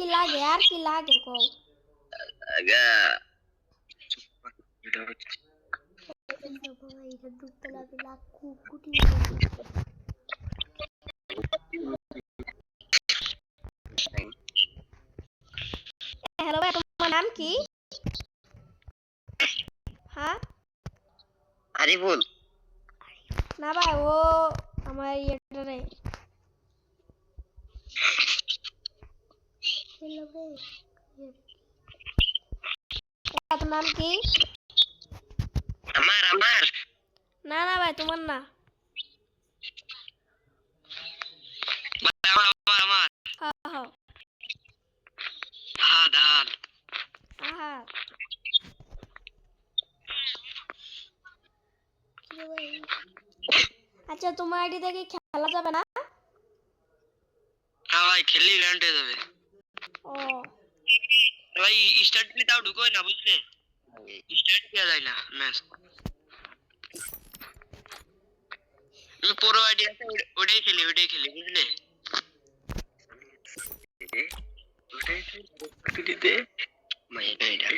লাগে আর কি লাগে কও আগা এটা ডুবতে লাগে লাখ কোটি হ্যালো ভাই তোমার নাম কি হ্যাঁ আরিফুল না ভাই ও আমার ইয়েটা রে হ্যালো ভাই তোমার নাম কি আমার না না ভাই তোমার না আমার হ্যাঁ হ্যাঁ আহাদ আহাদ আচ্ছা তোমার আইডি থেকে খেলা যাবে না হ্যাঁ ভাই খেললি র্যান্ট হয়ে যাবে ও ভাই স্টার্ট দিলে তাও ঢুকোই না বুঝলে স্টার্ট দেওয়া যায় না ম্যাচ পুরো আইডি আছে ওটাই খেলি বুঝলে ওটাই দিতে মাইটা এটা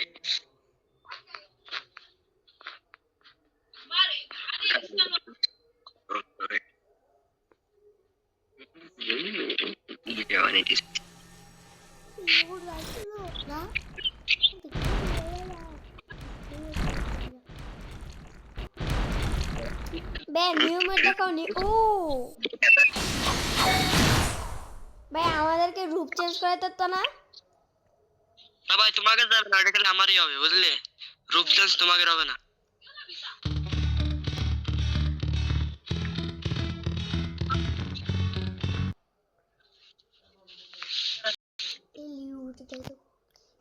বে নিউ মেট দেখাও নি ও ভাই আমাদেরকে রূপ চেঞ্জ করাতে তো না ভাই তোমাকে যাবে না এটা খেলে আমারই হবে বুঝলে রূপ চেঞ্জ তোমাকে হবে না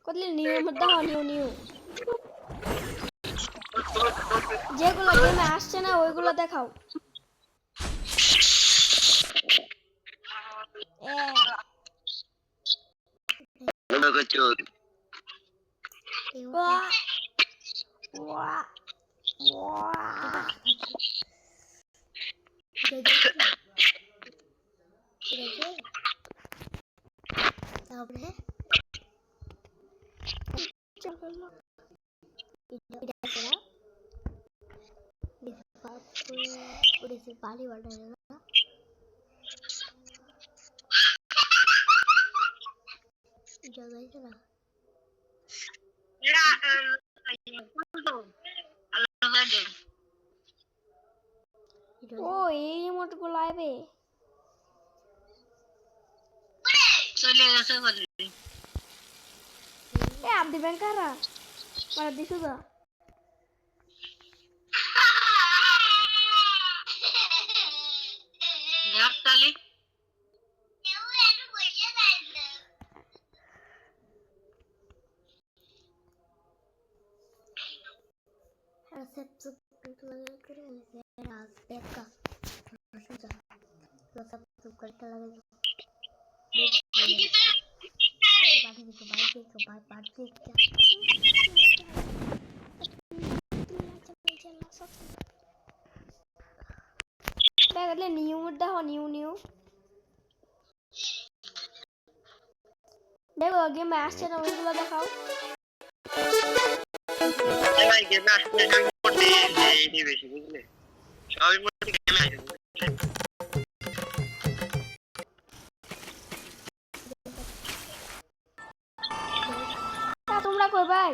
কতলে নিউ মেট দেখাও নিউ যেগুলো গেমে আসছে না ওইগুলো দেখাও पानी बढ़ रहा है जगह से ना ओ ये इमोट को लाइवे চলে গেছে বলে এ আপ দিবেন কারা মানে দিছু দা ঢাকতালি सब लगा कर रात बैठ का सोचा तो सब करता लगा নিউ দেখো নিউ দেখো গেমে আসছে না ওইগুলো দেখাও ভাই গেমে আসলে মোটে এই বেশি বুঝলে সবই মোটে গেমে আসে তোমরা কই ভাই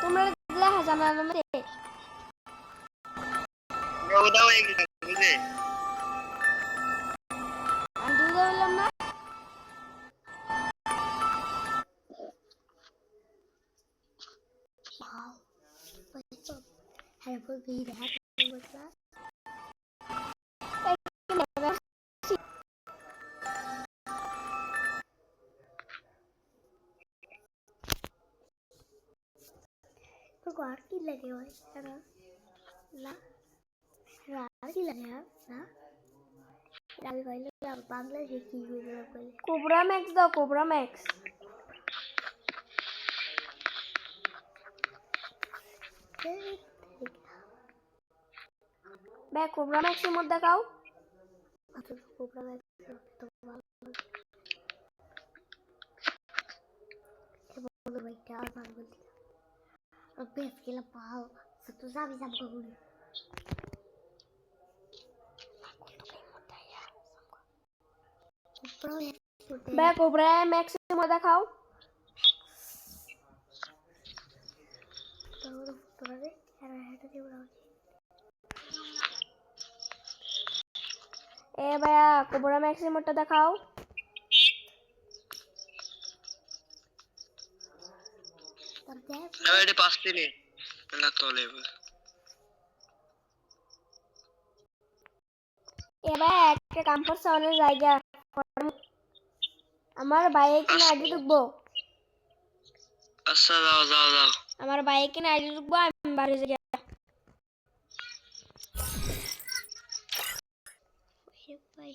তোমরা লেখা জানা না রে ওদাও এই বুঝলে আমি দুধ বললাম না वाओ हेल्पफुल भी रहा बच्चा तो गार की लगे हुए ना ना रार की लगे हैं ना रावी भाई लोग बांग्लादेश की हुई है कोई कोबरा मैक्स दो कोबरा मैक्स मैं कोबरा मैक्स मत दिखाओ अच्छा कोबरा मैक्स तो बोलो भाई क्या और बात बोलती और बेस के लिए पाओ सब तो सब ही सबको बोली बे कोबरा मैक्सिमम দেখাও तो रे यार हेड दे उड़ा এ ভাইয়া কোবরা ম্যাক্সিমামটা দেখাও तब दे তবে এটা 5 দিনে না তোলে এ ভাই একটা কমফর্ট জোনের জায়গা আমার বাইকে কিনে আইডি ঢুকবো আচ্ছা যাও যাও যাও আমার বাইকে কিনে আইডি ঢুকবো আমি বাড়ি যাই भाई